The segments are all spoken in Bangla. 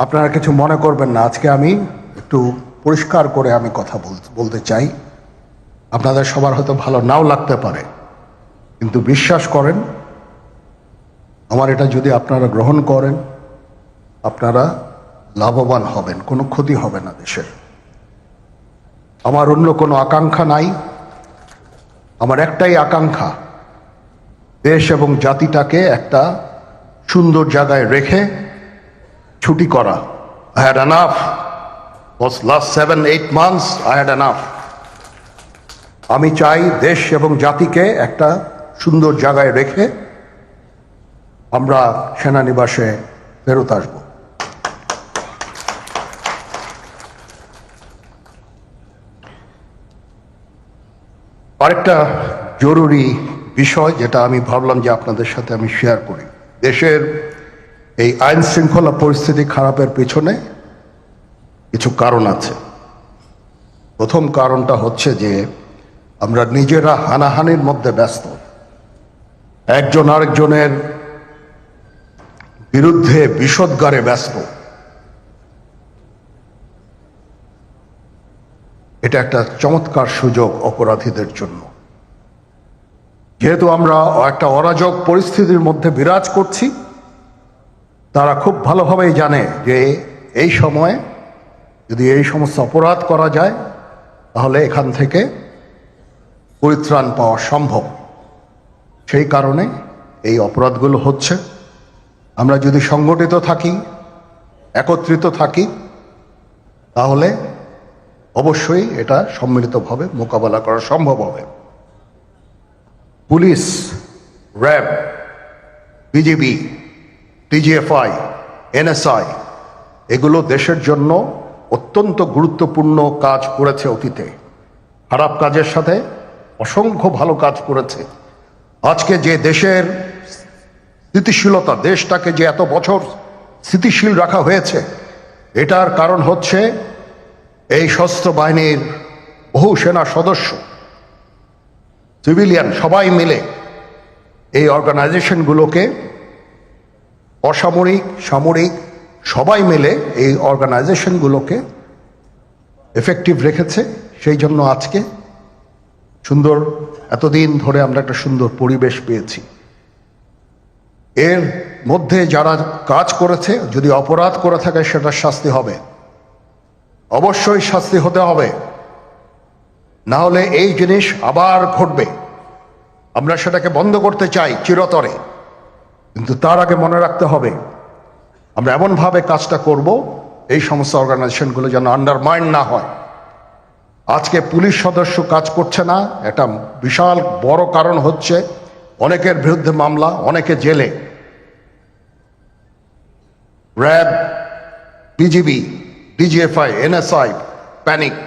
আপনারা কিছু মনে করবেন না, আজকে আমি একটু পরিষ্কার করে আমি কথা বলতে চাই। আপনাদের সবার হয়তো ভালো নাও লাগতে পারে, কিন্তু বিশ্বাস করেন, আমার এটা যদি আপনারা গ্রহণ করেন, আপনারা লাভবান হবেন, কোনো ক্ষতি হবে না দেশের। আমার অন্য কোনো আকাঙ্ক্ষা নাই। আমার একটাই আকাঙ্ক্ষা, দেশ এবং জাতিটাকে একটা সুন্দর জায়গায় রেখে ছুটি করা। I had enough. Was last 7-8 months I had enough. আমি চাই দেশ এবং জাতিকে একটা সুন্দর জায়গায় রেখে আমরা সেনানিবাসে ফেরত আসব। আরেকটা জরুরি বিষয় যেটা আমি ভাবলাম যে আপনাদের সাথে আমি শেয়ার করি। দেশের এই আইন শৃঙ্খলা পরিস্থিতি খারাপের পেছনে কিছু কারণ আছে। প্রথম কারণটা হচ্ছে যে আমরা নিজেরা হানাহানির মধ্যে ব্যস্ত, একজন আরেকজনের বিরুদ্ধে বিষোদ্গারে ব্যস্ত। এটা একটা চমৎকার সুযোগ অপরাধীদের জন্য। যেহেতু আমরা একটা অরাজক পরিস্থিতির মধ্যে বিরাজ করছি, তারা খুব ভালোভাবেই জানে যে এই সময়ে যদি এই সমস্ত অপরাধ করা যায় তাহলে এখান থেকে পরিত্রাণ পাওয়া সম্ভব। সেই কারণে এই অপরাধগুলো হচ্ছে। আমরা যদি সংগঠিত থাকি, একত্রিত থাকি, তাহলে অবশ্যই এটা সম্মিলিতভাবে মোকাবেলা করা সম্ভব হবে। Police, RAB, BGB, TGFI, NSI এগুলো দেশের জন্য অত্যন্ত গুরুত্বপূর্ণ কাজ করেছে অতীতে। খারাপ কাজের সাথে অসংখ্য ভালো কাজ করেছে। আজকে যে দেশের স্থিতিশীলতা, দেশটাকে যে এত বছর স্থিতিশীল রাখা হয়েছে, এটার কারণ হচ্ছে এই সশস্ত্র বাহিনীর বহু সেনা সদস্য, সিভিলিয়ান সবাই মিলে এই অর্গানাইজেশনগুলোকে, অসামরিক, সামরিক সবাই মিলে এই অর্গানাইজেশনগুলোকে এফেক্টিভ রেখেছে। সেই জন্য আজকে সুন্দর, এতদিন ধরে আমরা একটা সুন্দর পরিবেশ পেয়েছি। এর মধ্যে যারা কাজ করেছে, যদি অপরাধ করে থাকে সেটা শাস্তি হবে, অবশ্যই শাস্তি হতে হবে, না হলে এই জিনিস আবার ঘটবে। আমরা সেটাকে বন্ধ করতে চাই চিরতরে, কিন্তু তার আগে মনে রাখতে হবে আমরা এমনভাবে কাজটা করব এই সমস্ত অর্গানাইজেশনগুলো যেন আন্ডারমাইন না হয়। আজকে পুলিশ সদস্য কাজ করছে না, একটা বিশাল বড় কারণ হচ্ছে অনেকের বিরুদ্ধে মামলা, অনেকে জেলে। RAB, BGB, DGFI, NSI panicked.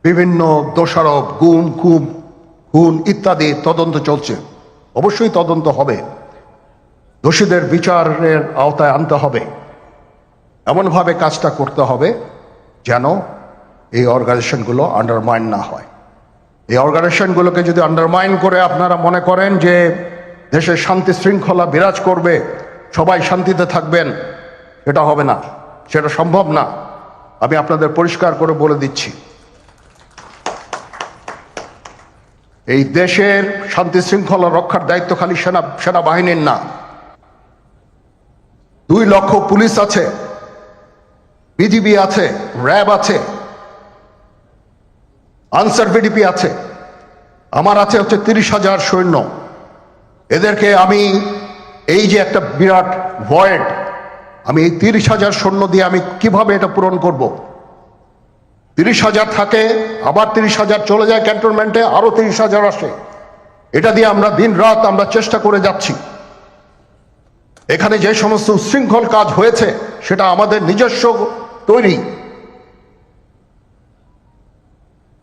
বিভিন্ন দোষারোপ, গুম, খুন ইত্যাদি তদন্ত চলছে। অবশ্যই তদন্ত হবে, দোষীদের বিচারের আওতায় আনতে হবে। এমনভাবে কাজটা করতে হবে যেন এই অর্গানাইজেশনগুলো আন্ডারমাইন না হয়। এই অর্গানাইজেশনগুলোকে যদি আন্ডারমাইন করে আপনারা মনে করেন যে দেশের শান্তি শৃঙ্খলা বিরাজ করবে, সবাই শান্তিতে থাকবেন, সেটা হবে না, সেটা সম্ভব না। আমি আপনাদের পরিষ্কার করে বলে দিচ্ছি, এই দেশের শান্তি শৃঙ্খলা রক্ষার দায়িত্ব খালি সেনাবাহিনীর না। 2 লক্ষ পুলিশ আছে, বিজিবি আছে, র্যাব আছে, আনসার বিডিপি আছে, আমার আছে হচ্ছে 30,000 সৈন্য। এদেরকে আমি এই যে একটা বিরাট ভয়েড, আমি এই 30,000 সৈন্য দিয়ে আমি কিভাবে এটা পূরণ করব? 30,000 থাকে, আবার 30,000 চলে যায় ক্যান্টনমেন্টে, আরো 30,000 আসে। এটা দিয়ে আমরা দিন রাত আমরা চেষ্টা করে যাচ্ছি। এখানে যে সমস্ত উচ্ছৃঙ্খল কাজ হয়েছে সেটা আমাদের নিজস্ব তৈরি,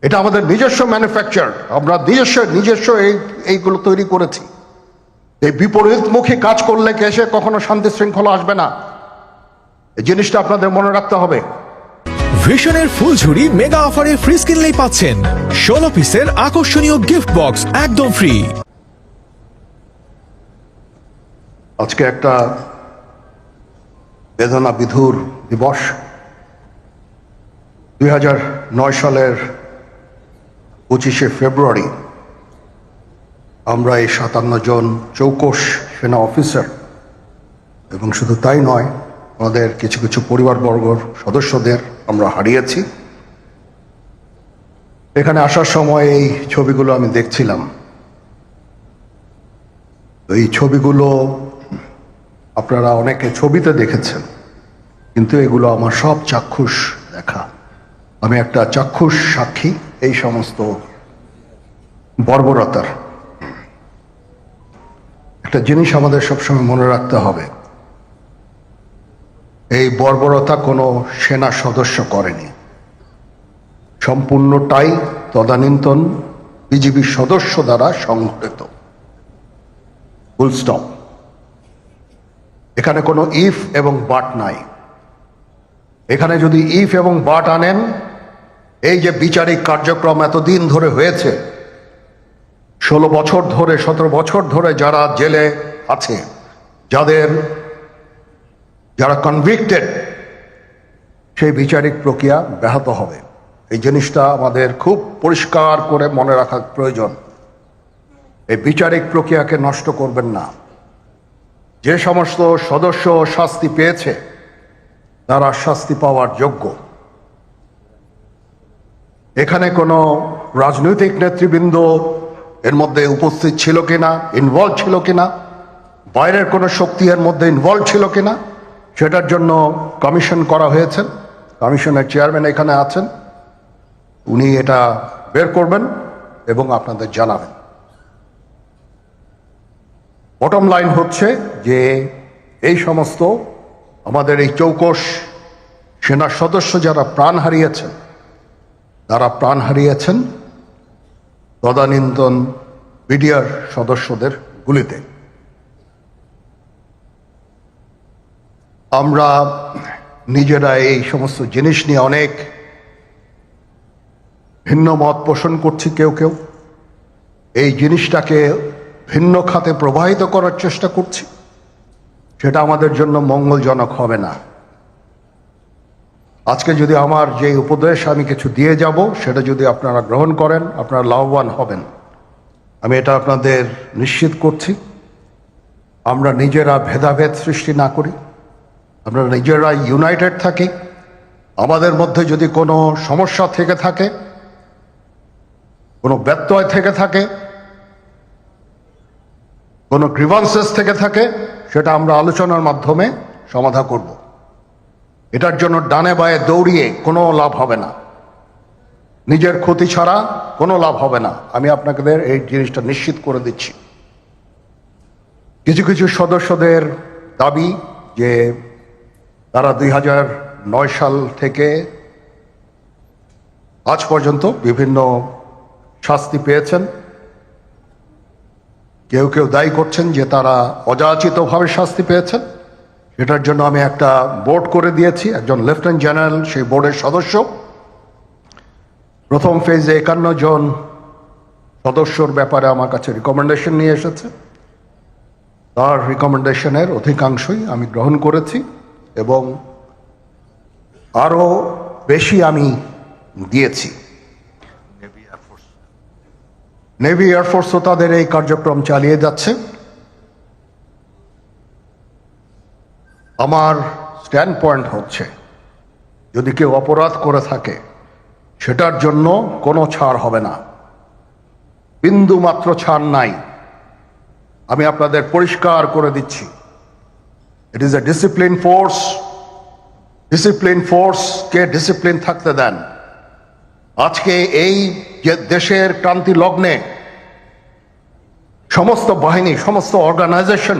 এটা আমাদের নিজস্ব ম্যানুফ্যাকচার, আমরা নিজস্ব এইগুলো তৈরি করেছি। এই বিপরীতমুখী কাজ করলে এসে কখনো শান্তি শৃঙ্খলা আসবে না, এই জিনিসটা আপনাদের মনে রাখতে হবে। ভিশনের ফুলঝুরি মেগা অফারে ফ্রিজ কিনলেই পাচ্ছেন 16 পিসের আকর্ষণীয় গিফট বক্স একদম ফ্রি। আজকে একটা বেদনা বিধুর দিবস 2009 সালের 25শে ফেব্রুয়ারি আমরা এই 57 জন চৌকস সেনা অফিসার এবং শুধু তাই নয়, আমাদের কিছু কিছু পরিবারবর্গর সদস্যদের আমরা হারিয়েছি। এখানে আসার সময় এই ছবিগুলো আমি দেখছিলাম। এই ছবিগুলো আপনারা অনেকে ছবিতে দেখেছেন, কিন্তু এগুলো আমার সব চাক্ষুষ দেখা। আমি একটা চাক্ষুষ সাক্ষী এই সমস্ত বর্বরতার। একটা জিনিস আমাদের সবসময় মনে রাখতে হবে, এই বর্বরতা কোনো সেনা সদস্য করেনি, সম্পূর্ণটাই তদানীন্তন বিজিবি সদস্য দ্বারা সংঘটিত। Full stop. এখানে কোনো ইফ এবং বাট নাই। এখানে যদি ইফ এবং বাট আনেন, এই যে বিচারিক কার্যক্রম এতদিন ধরে হয়েছে, 16 বছর ধরে 17 বছর ধরে যারা জেলে আছে, যারা কনভিক্টেড, সেই বিচারিক প্রক্রিয়া ব্যাহত হবে। এই জিনিসটা আমাদের খুব পরিষ্কার করে মনে রাখা প্রয়োজন। এই বিচারিক প্রক্রিয়াকে নষ্ট করবেন না। যে সমস্ত সদস্য শাস্তি পেয়েছে তারা শাস্তি পাওয়ার যোগ্য। এখানে কোনো রাজনৈতিক নেতৃবৃন্দ এর মধ্যে উপস্থিত ছিল কিনা, ইনভলভ ছিল কিনা, বাইরের কোনো শক্তি এর মধ্যে ইনভলভ ছিল কিনা, সেটার জন্য কমিশন করা হয়েছে। কমিশনের চেয়ারম্যান এখানে আছেন, উনি এটা বের করবেন এবং আপনাদের জানাবেন। বটম লাইন হচ্ছে যে এই সমস্ত আমাদের এই চৌকস সেনা সদস্য যারা প্রাণ হারিয়েছেন, তারা প্রাণ হারিয়েছেন তদানীন্তন বিডিআর সদস্যদের গুলিতে। আমরা নিজেরা এই সমস্ত জিনিস নিয়ে অনেক ভিন্ন মত পোষণ করছি। কেউ কেউ এই জিনিসটাকে ভিন্ন খাতে প্রবাহিত করার চেষ্টা করছি। সেটা আমাদের জন্য মঙ্গলজনক হবে না। আজকে যদি আমার যে উপদেশ আমি কিছু দিয়ে যাব, সেটা যদি আপনারা গ্রহণ করেন, আপনারা লাভবান হবেন, আমি এটা আপনাদের নিশ্চিত করছি। আমরা নিজেরা ভেদাভেদ সৃষ্টি না করি, আমরা নিজেরা ইউনাইটেড থাকি। আমাদের মধ্যে যদি কোনো সমস্যা থেকে থাকে, কোনো ব্যত্যয় থেকে থাকে, কোনো গ্রিভান্সেস থেকে থাকে, সেটা আমরা আলোচনার মাধ্যমে সমাধান করব। এটার জন্য ডানে বায়ে দৌড়িয়ে কোনো লাভ হবে না, নিজের ক্ষতি ছাড়া কোনো লাভ হবে না। আমি আপনাদের এই জিনিসটা নিশ্চিত করে দিচ্ছি। কিছু কিছু সদস্যদের দাবি যে তারা 2009 সাল থেকে আজ পর্যন্ত বিভিন্ন শাস্তি পেয়েছেন। কেউ কেউ দায়ী করছেন যে তারা অযাচিতভাবে শাস্তি পেয়েছেন। সেটার জন্য আমি একটা বোর্ড করে দিয়েছি, একজন লেফটেন্যান্ট জেনারেল সেই বোর্ডের সদস্য। প্রথম ফেজে 51 জন সদস্যর ব্যাপারে আমার কাছে রিকমেন্ডেশন নিয়ে এসেছে। তার রিকমেন্ডেশনের অধিকাংশই আমি গ্রহণ করেছি এবং আরও বেশি আমি দিয়েছি। নেভি এয়ারফোর্সও তাদের এই কার্যক্রম চালিয়ে যাচ্ছে। আমার স্ট্যান্ড পয়েন্ট হচ্ছে, যদি কেউ অপরাধ করে থাকে সেটার জন্য কোনো ছাড় হবে না, বিন্দু মাত্র ছাড় নাই। আমি আপনাদের পরিষ্কার করে দিচ্ছি, it is a discipline force. Discipline ফোর্সকে ডিসিপ্লিন থাকতে দেন। আজকে এই যে দেশের ক্রান্তি লগ্নে সমস্ত বাহিনী, সমস্ত অর্গানাইজেশন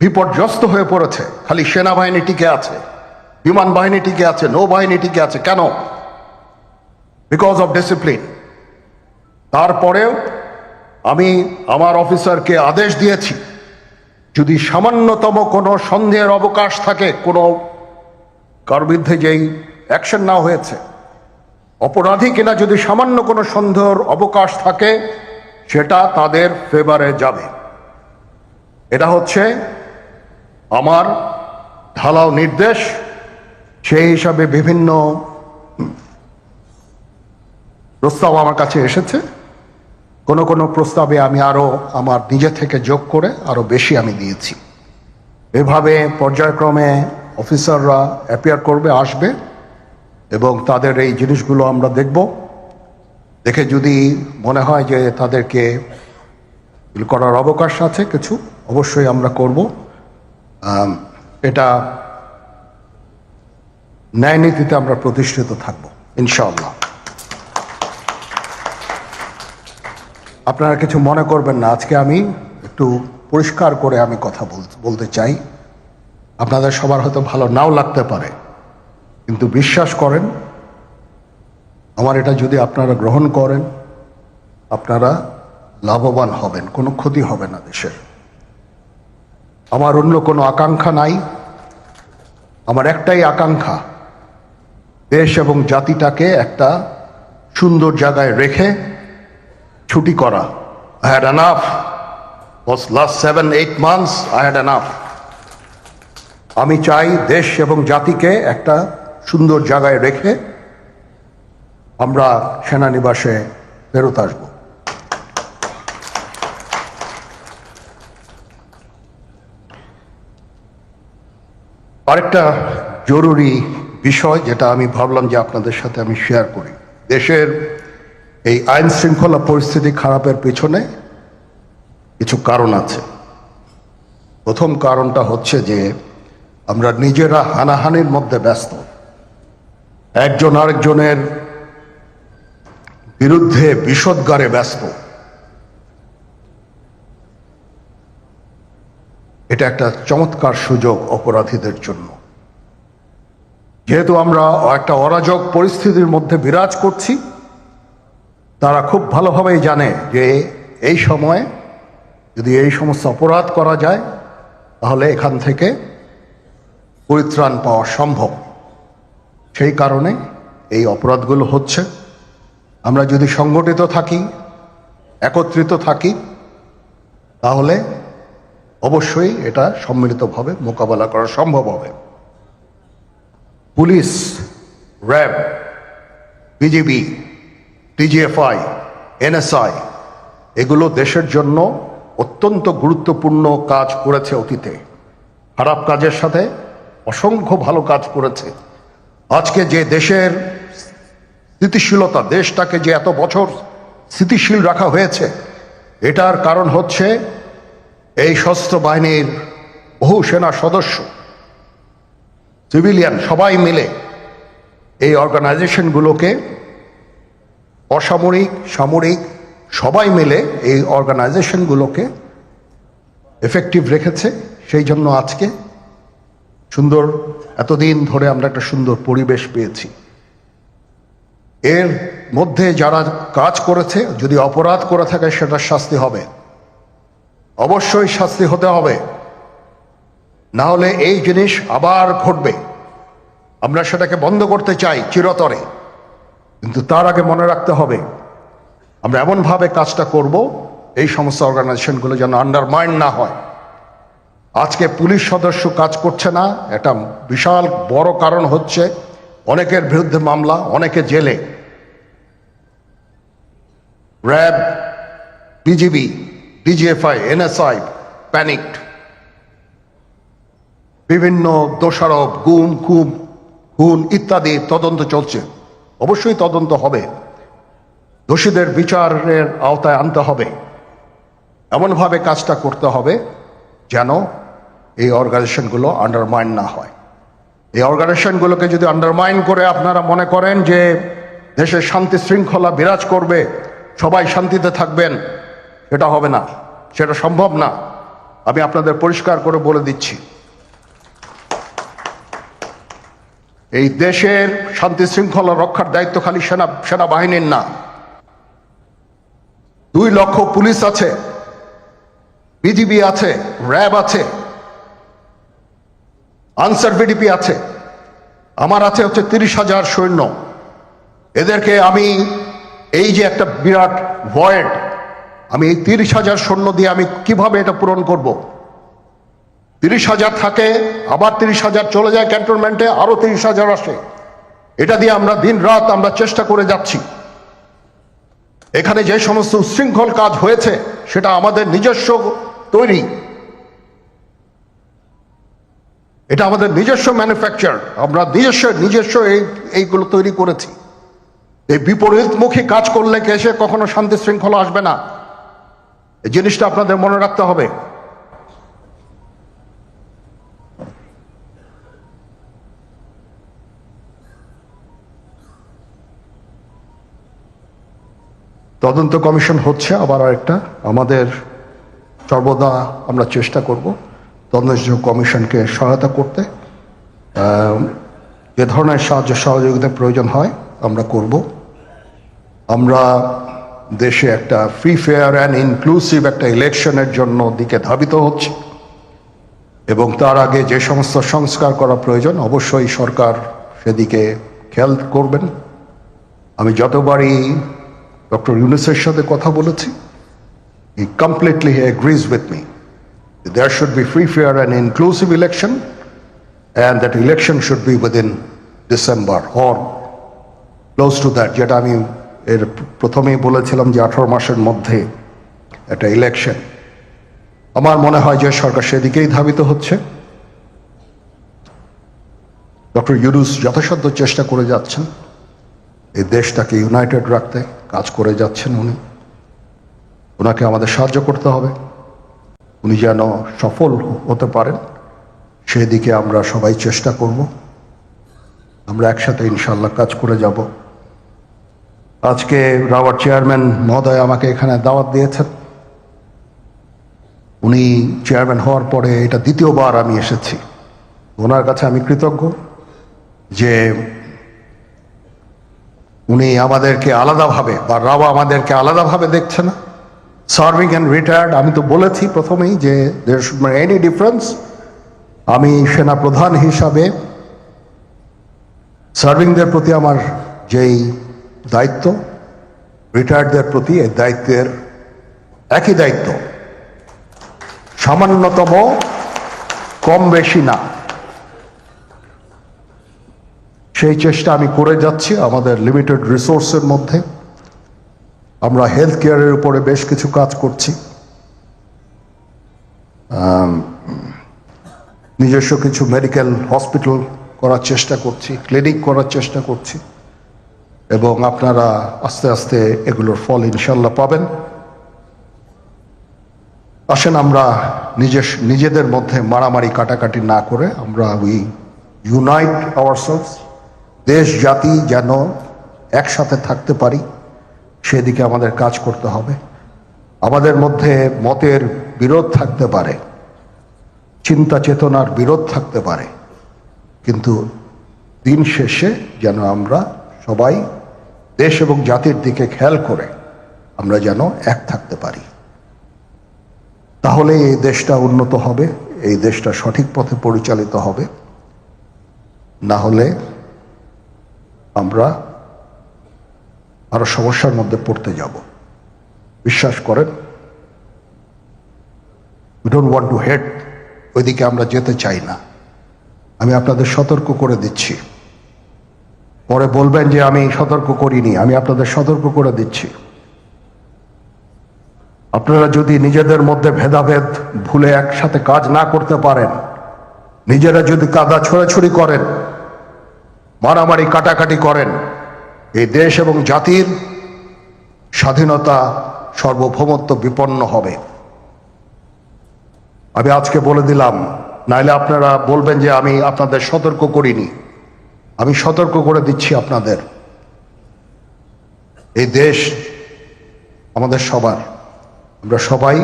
বিপর্যস্ত হয়ে পড়েছে। খালি সেনাবাহিনী টিকে আছে, বিমান বাহিনী টিকে আছে, নৌবাহিনী টিকে আছে। কেন? Because of discipline. তারপরেও আমি আমার অফিসারকে আদেশ দিয়েছি, যদি সামান্যতম কোনো সন্দেহের অবকাশ থাকে, কোনো কার বিরুদ্ধে যেই অ্যাকশন না হয়েছে, অপরাধী কিনা যদি সামান্য কোনো সন্দেহের অবকাশ থাকে, সেটা তাদের ফেভারে যাবে। এটা হচ্ছে আমার ঢালাও নির্দেশ, সেই হিসাবে বিভিন্ন প্রস্তাব আমার কাছে এসেছে। কোনো কোনো প্রস্তাবে আমি আরো আমার নিজে থেকে যোগ করে আরো বেশি আমি দিয়েছি। এভাবে পর্যায়ক্রমে অফিসাররা অ্যাপিয়ার করবে, আসবে, এবং তাদের এই জিনিসগুলো আমরা দেখব। দেখে যদি মনে হয় যে তাদেরকে করার অবকাশ আছে কিছু, অবশ্যই আমরা করব। এটা ন্যায় নীতিতে আমরা প্রতিষ্ঠিত থাকব ইনশাআল্লাহ। আপনারা কিছু মনে করবেন না, আজকে আমি একটু পরিষ্কার করে আমি কথা বলতে চাই। আপনাদের সবার হয়তো ভালো নাও লাগতে পারে, কিন্তু বিশ্বাস করেন, আমার এটা যদি আপনারা গ্রহণ করেন, আপনারা লাভবান হবেন, কোনো ক্ষতি হবে না দেশের। আমার অন্য কোনো আকাঙ্ক্ষা নাই। আমার একটাই আকাঙ্ক্ষা, দেশ এবং জাতিটাকে একটা সুন্দর জায়গায় রেখে ছুটি করা। I had enough. Was last 7-8 months I had enough. আমি চাই দেশ এবং জাতিকে একটা সুন্দর জায়গায় রেখে আমরা সেনানিবাসে ফেরত আসব। আরেকটা জরুরি বিষয় যেটা আমি ভাবলাম যে আপনাদের সাথে আমি শেয়ার করি। দেশের এই আইন শৃঙ্খলা পরিস্থিতি খারাপের পেছনে কিছু কারণ আছে। প্রথম কারণটা হচ্ছে যে আমরা নিজেরা হানাহানির মধ্যে ব্যস্ত, একজন আরেকজনের বিরুদ্ধে বিষোদ্গারে ব্যস্ত। এটা একটা চমৎকার সুযোগ অপরাধীদের জন্য। যেহেতু আমরা একটা অরাজক পরিস্থিতির মধ্যে বিরাজ করছি, তারা খুব ভালোভাবেই জানে যে এই সময়ে যদি এই সমস্ত অপরাধ করা যায় তাহলে এখান থেকে পরিত্রাণ পাওয়া সম্ভব। সেই কারণে এই অপরাধগুলো হচ্ছে। আমরা যদি সংগঠিত থাকি, একত্রিত থাকি, তাহলে অবশ্যই এটা সম্মিলিতভাবে মোকাবেলা করা সম্ভব হবে। Police, RAB, BGB, TGFI, NSI এগুলো দেশের জন্য অত্যন্ত গুরুত্বপূর্ণ কাজ করেছে অতীতে। খারাপ কাজের সাথে অসংখ্য ভালো কাজ করেছে। আজকে যে দেশের স্থিতিশীলতা, দেশটাকে যে এত বছর স্থিতিশীল রাখা হয়েছে, এটার কারণ হচ্ছে এই সশস্ত্র বাহিনীর বহু সেনা সদস্য, সিভিলিয়ান সবাই মিলে এই অর্গানাইজেশনগুলোকে, অসামরিক, সামরিক সবাই মিলে এই অর্গানাইজেশনগুলোকে এফেক্টিভ রেখেছে। সেই জন্য আজকে সুন্দর, এতদিন ধরে আমরা একটা সুন্দর পরিবেশ পেয়েছি। এর মধ্যে যারা কাজ করেছে, যদি অপরাধ করে থাকে সেটা শাস্তি হবে, অবশ্যই শাস্তি হতে হবে, না হলে এই জিনিস আবার ঘটবে। আমরা সেটাকে বন্ধ করতে চাই চিরতরে, কিন্তু তার আগে মনে রাখতে হবে আমরা এমনভাবে কাজটা করব এই সমস্ত অর্গানাইজেশনগুলো যেন আন্ডারমাইন না হয়। আজকে পুলিশ সদস্য কাজ করছে না, এটা বিশাল বড় কারণ হচ্ছে অনেকের বিরুদ্ধে মামলা, অনেকে জেলে। RAB, BGB, DGFI, NSI panicked. বিভিন্ন দোষারোপ, গুম, খুন ইত্যাদি তদন্ত চলছে। অবশ্যই তদন্ত হবে, দোষীদের বিচারের আওতায় আনতে হবে। এমনভাবে কাজটা করতে হবে যেন এই অর্গানাইজেশনগুলো আন্ডারমাইন না হয়। এই অর্গানাইজেশনগুলোকে যদি আন্ডারমাইন করে আপনারা মনে করেন যে দেশের শান্তি শৃঙ্খলা বিরাজ করবে, সবাই শান্তিতে থাকবেন, সেটা হবে না, সেটা সম্ভব না। আমি আপনাদের পরিষ্কার করে বলে দিচ্ছি, এই দেশের শান্তি শৃঙ্খলা রক্ষার দায়িত্ব খালি সেনাবাহিনীর না। 2 লক্ষ পুলিশ আছে, বিজিবি আছে, র্যাব আছে, আনসার বিডিপি আছে, আমার আছে হচ্ছে 30,000 সৈন্য। এদেরকে আমি এই যে একটা বিরাট ভয়েড, আমি এই 30,000 সৈন্য দিয়ে আমি কিভাবে এটা পূরণ করব? 30,000 থাকে, আবার 30,000 চলে যায় ক্যান্টনমেন্টে, আরো 30,000 আসে। এটা দিয়ে আমরা দিন রাত আমরা চেষ্টা করে যাচ্ছি। এখানে যে সমস্ত উচ্ছৃঙ্খল কাজ হয়েছে সেটা আমাদের নিজস্ব তৈরি, এটা আমাদের নিজস্ব ম্যানুফ্যাকচার, আমরা নিজস্ব এইগুলো তৈরি করেছি। এই বিপরীতমুখী কাজ করলে এসে কখনো শান্তি শৃঙ্খলা আসবে না, এই জিনিসটা আপনাদের মনে রাখতে হবে। তদন্ত কমিশন হচ্ছে, আবার আরেকটা আমাদের সর্বদা আমরা চেষ্টা করব তদন্ত কমিশনকে সহায়তা করতে। যে ধরনের সাহায্য সহযোগিতার প্রয়োজন হয় আমরা করব। আমরা দেশে একটা ফ্রি, ফেয়ার অ্যান্ড ইনক্লুসিভ একটা ইলেকশনের জন্য দিকে ধাবিত হচ্ছে, এবং তার আগে যে সমস্ত সংস্কার করা প্রয়োজন অবশ্যই সরকার সেদিকে খেয়াল করবেন। আমি যতবারই ডক্টর ইউনূসের সাথে কথা বলেছি, he completely agrees with me. There should be free, fair and inclusive election, and that election should be within December or close to that, যেটা আমি এর প্রথমেই বলেছিলাম যে 18 মাসের মধ্যে একটা ইলেকশন। আমার মনে হয় যে সরকার সেদিকেই ধাবিত হচ্ছে। ডক্টর ইউনূস যথাসাধ্য চেষ্টা করে যাচ্ছেন এই দেশটাকে ইউনাইটেড রাখতে, কাজ করে যাচ্ছেন উনি। ওনাকে আমাদের সাহায্য করতে হবে, উনি যেন সফল হতে পারেন সেদিকে আমরা সবাই চেষ্টা করব। আমরা একসাথে ইনশাল্লাহ কাজ করে যাব। আজকে রাওয়ার চেয়ারম্যান মহোদয় আমাকে এখানে দাওয়াত দিয়েছেন। উনি চেয়ারম্যান হওয়ার পরে এটা দ্বিতীয়বার আমি এসেছি। ওনার কাছে আমি কৃতজ্ঞ যে উনি আমাদেরকে আলাদাভাবে, বা রাওয়া আমাদেরকে আলাদাভাবে দেখছে না। সার্ভিং অ্যান্ড রিটায়ার্ড, আমি তো বলেছি প্রথমেই যে there should be any difference. আমি সেনা প্রধান হিসাবে সার্ভিংদের প্রতি আমার যেই দায়িত্ব, রিটায়ার্ডদের প্রতি এই দায়িত্বের একই দায়িত্ব, সামান্যতম কম বেশি না। সেই চেষ্টা আমি করে যাচ্ছি আমাদের লিমিটেড রিসোর্সের মধ্যে। আমরা হেলথ কেয়ারের উপরে বেশ কিছু কাজ করছি, নিজস্ব কিছু মেডিকেল হসপিটাল করার চেষ্টা করছি, ক্লিনিক করার চেষ্টা করছি, এবং আপনারা আস্তে আস্তে এগুলোর ফল ইনশাল্লাহ পাবেন। আসেন আমরা নিজেদের মধ্যে মারামারি কাটাকাটি না করে আমরা উই ইউনাইট আওয়ারসেলভস, দেশ জাতি যেন একসাথে থাকতে পারি সেদিকে আমাদের কাজ করতে হবে। আমাদের মধ্যে মতের বিরোধ থাকতে পারে, চিন্তা চেতনার বিরোধ থাকতে পারে, কিন্তু দিন শেষে যেন আমরা সবাই দেশ এবং জাতির দিকে খেয়াল করে আমরা যেন এক থাকতে পারি। তাহলে এই দেশটা উন্নত হবে, এই দেশটা সঠিক পথে পরিচালিত হবে। না হলে আমরা আরো সমস্যার মধ্যে পড়তে যাব। বিশ্বাস করেন, we don't want to head, ওইদিকে আমরা যেতে চাই না। আমি আপনাদের সতর্ক করে দিচ্ছি, পরে বলবেন যে আমি সতর্ক করিনি। আমি আপনাদের সতর্ক করে দিচ্ছি, আপনারা যদি নিজেদের মধ্যে ভেদাভেদ ভুলে একসাথে কাজ না করতে পারেন, নিজেরা যদি কাদা ছোড়াছুড়ি করেন, মারামারি কাটাকাটি করেন, এই দেশ এবং জাতির স্বাধীনতা সার্বভৌমত্ব বিপন্ন হবে। আমি আজকে বলে দিলাম, নাইলে আপনারা বলবেন যে আমি আপনাদের সতর্ক করিনি। আমি সতর্ক করে দিচ্ছি আপনাদের। এই দেশ আমাদের সবার, আমরা সবাই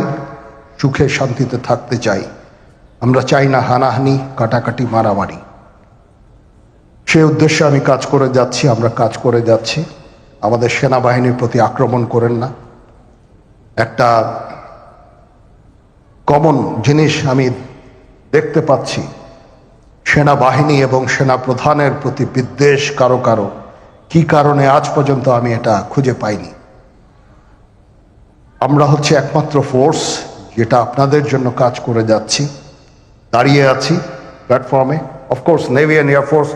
সুখে শান্তিতে থাকতে চাই। আমরা চাই না হানাহানি, কাটাকাটি, মারামারি। সেই উদ্দেশ্যে আমি কাজ করে যাচ্ছি, আমরা কাজ করে যাচ্ছি। আমাদের সেনাবাহিনীর প্রতি আক্রমণ করেন না। একটা কমন জিনিস আমি দেখতে পাচ্ছি, সেনাবাহিনী এবং সেনা প্রধানের প্রতি বিদ্বেষ কারো কারো, কি কারণে আজ পর্যন্ত আমি এটা খুঁজে পাইনি। আমরা হচ্ছে একমাত্র ফোর্স যেটা আপনাদের জন্য কাজ করে যাচ্ছি। দাঁড়িয়ে আছি প্ল্যাটফর্মে। Of course navy and air force,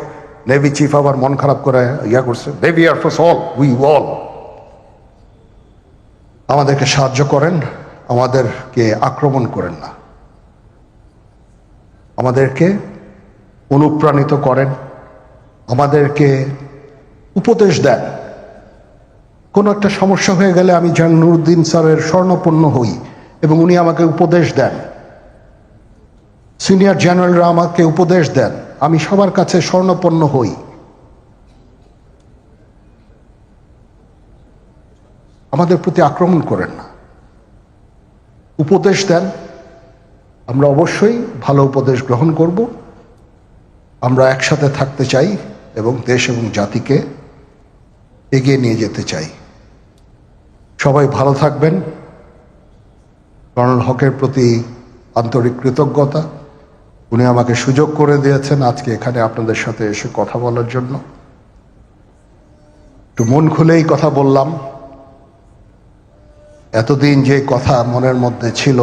navy chief আবার মন খারাপ করে করছে, navy air force all, we all আমাদেরকে সাহায্য করেন, আমাদেরকে আক্রমণ করেন না, আমাদেরকে অনুপ্রাণিত করেন, আমাদেরকে উপদেশ দেন। কোনো একটা সমস্যা হয়ে গেলে আমি যেন নুরুদ্দিন স্যারের স্বর্ণপন্ন হই এবং উনি আমাকে উপদেশ দেন, সিনিয়র জেনারেলরা আমাকে উপদেশ দেন, আমি সবার কাছে স্বর্ণপন্ন হই। আমাদের প্রতি আক্রমণ করেন না, উপদেশ দেন। আমরা অবশ্যই ভালো উপদেশ গ্রহণ করব। আমরা একসাথে থাকতে চাই এবং দেশ এবং জাতিকে এগিয়ে নিয়ে যেতে চাই। সবাই ভালো থাকবেন। কর্নেল হকের প্রতি আন্তরিক কৃতজ্ঞতা, উনি আমাকে সুযোগ করে দিয়েছেন আজকে এখানে আপনাদের সাথে এসে কথা বলার জন্য। একটু মন খুলেই কথা বললাম। এতদিন যে কথা মনের মধ্যে ছিল